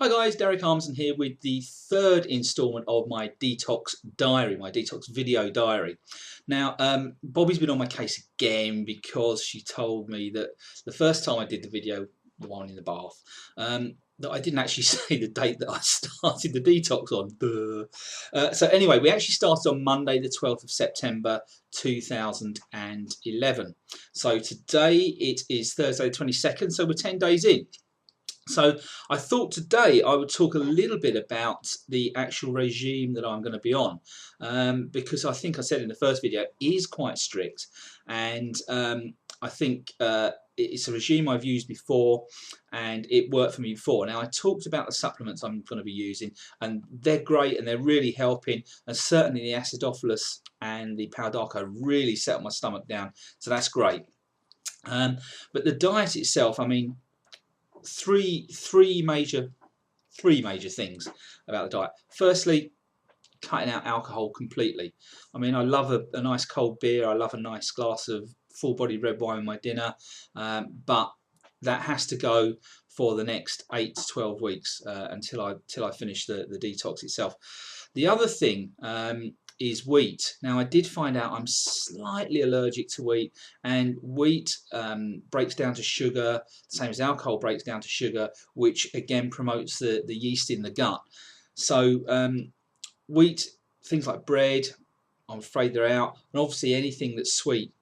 Hi guys, Derek Armson here with the third instalment of my detox diary, my detox video diary. Now, Bobby's been on my case again because she told me that the first time I did the video, the one in the bath, that I didn't actually say the date that I started the detox on. So anyway, we actually started on Monday the 12th of September 2011. So today it is Thursday the 22nd, so we're 10 days in. So I thought today I would talk a little bit about the actual regime that I'm going to be on, because I think I said in the first video it is quite strict, and I think it's a regime I've used before and it worked for me before. Now I talked about the supplements I'm going to be using, and they're great and they're really helping, and certainly the acidophilus and the Powdarco really settled my stomach down, so that's great. But the diet itself, I mean, three major things about the diet. Firstly, cutting out alcohol completely. I mean, I love a nice cold beer, I love a nice glass of full-bodied red wine with my dinner, but that has to go for the next 8 to 12 weeks until I finish the detox itself. The other thing is wheat. Now I did find out I'm slightly allergic to wheat, and wheat breaks down to sugar, the same as alcohol breaks down to sugar, which again promotes the yeast in the gut. So wheat, things like bread, I'm afraid they're out, and obviously anything that's sweet,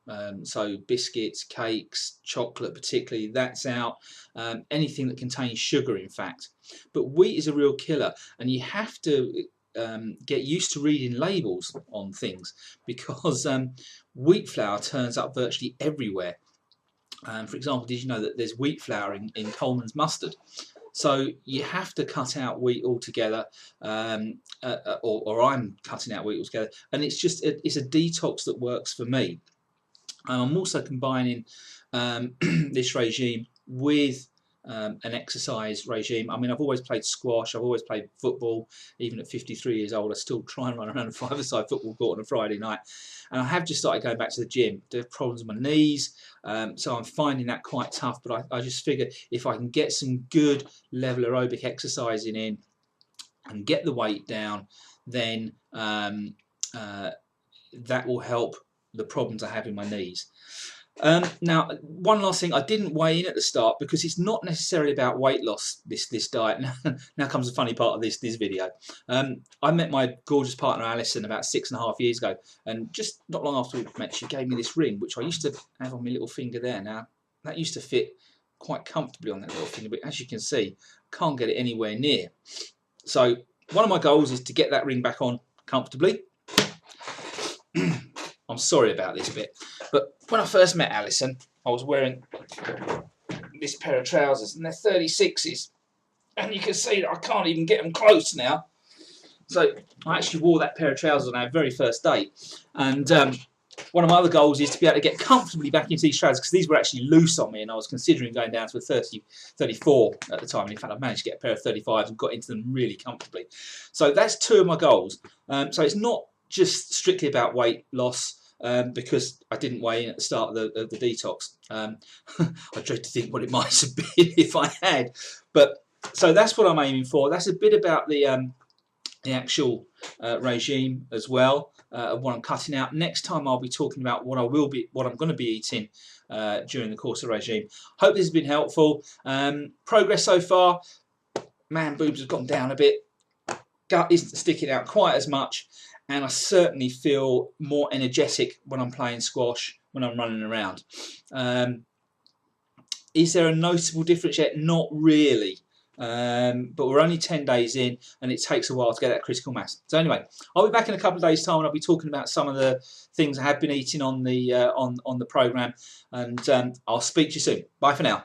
so biscuits, cakes, chocolate particularly, that's out. Anything that contains sugar, in fact. But wheat is a real killer, and you have to get used to reading labels on things, because wheat flour turns up virtually everywhere. For example, did you know that there's wheat flour in Coleman's mustard? So you have to cut out wheat altogether, or I'm cutting out wheat altogether, and it's a detox that works for me. I'm also combining this regime with an exercise regime. I mean, I've always played squash, I've always played football. Even at 53 years old, I still try and run around a five-a-side football court on a Friday night. And I have just started going back to the gym. I have problems with my knees, so I'm finding that quite tough. But I just figure if I can get some good level aerobic exercising in and get the weight down, then that will help the problems I have in my knees. Now, one last thing, I didn't weigh in at the start because it's not necessarily about weight loss, this diet. Now comes the funny part of this video. I met my gorgeous partner Alison about 6.5 years ago, and just not long after we met, she gave me this ring, which I used to have on my little finger there. Now, that used to fit quite comfortably on that little finger, but as you can see, can't get it anywhere near. So one of my goals is to get that ring back on comfortably. I'm sorry about this bit, but when I first met Alison, I was wearing this pair of trousers, and they're 36s, and you can see that I can't even get them close now. So I actually wore that pair of trousers on our very first date, and one of my other goals is to be able to get comfortably back into these trousers, because these were actually loose on me, and I was considering going down to a 34 at the time. And in fact, I managed to get a pair of 35s and got into them really comfortably. So that's two of my goals. So it's not just strictly about weight loss, because I didn't weigh in at the start of the detox. I dread to think what it might have been if I had. But so that's what I'm aiming for. That's a bit about the actual regime as well, of what I'm cutting out. Next time I'll be talking about what I'm going to be eating during the course of the regime. Hope this has been helpful. Progress so far. Man boobs have gone down a bit. Gut isn't sticking out quite as much. And I certainly feel more energetic when I'm playing squash, when I'm running around. Is there a noticeable difference yet? Not really. But we're only 10 days in, and it takes a while to get that critical mass. So anyway, I'll be back in a couple of days' time, and I'll be talking about some of the things I have been eating on the program. And I'll speak to you soon. Bye for now.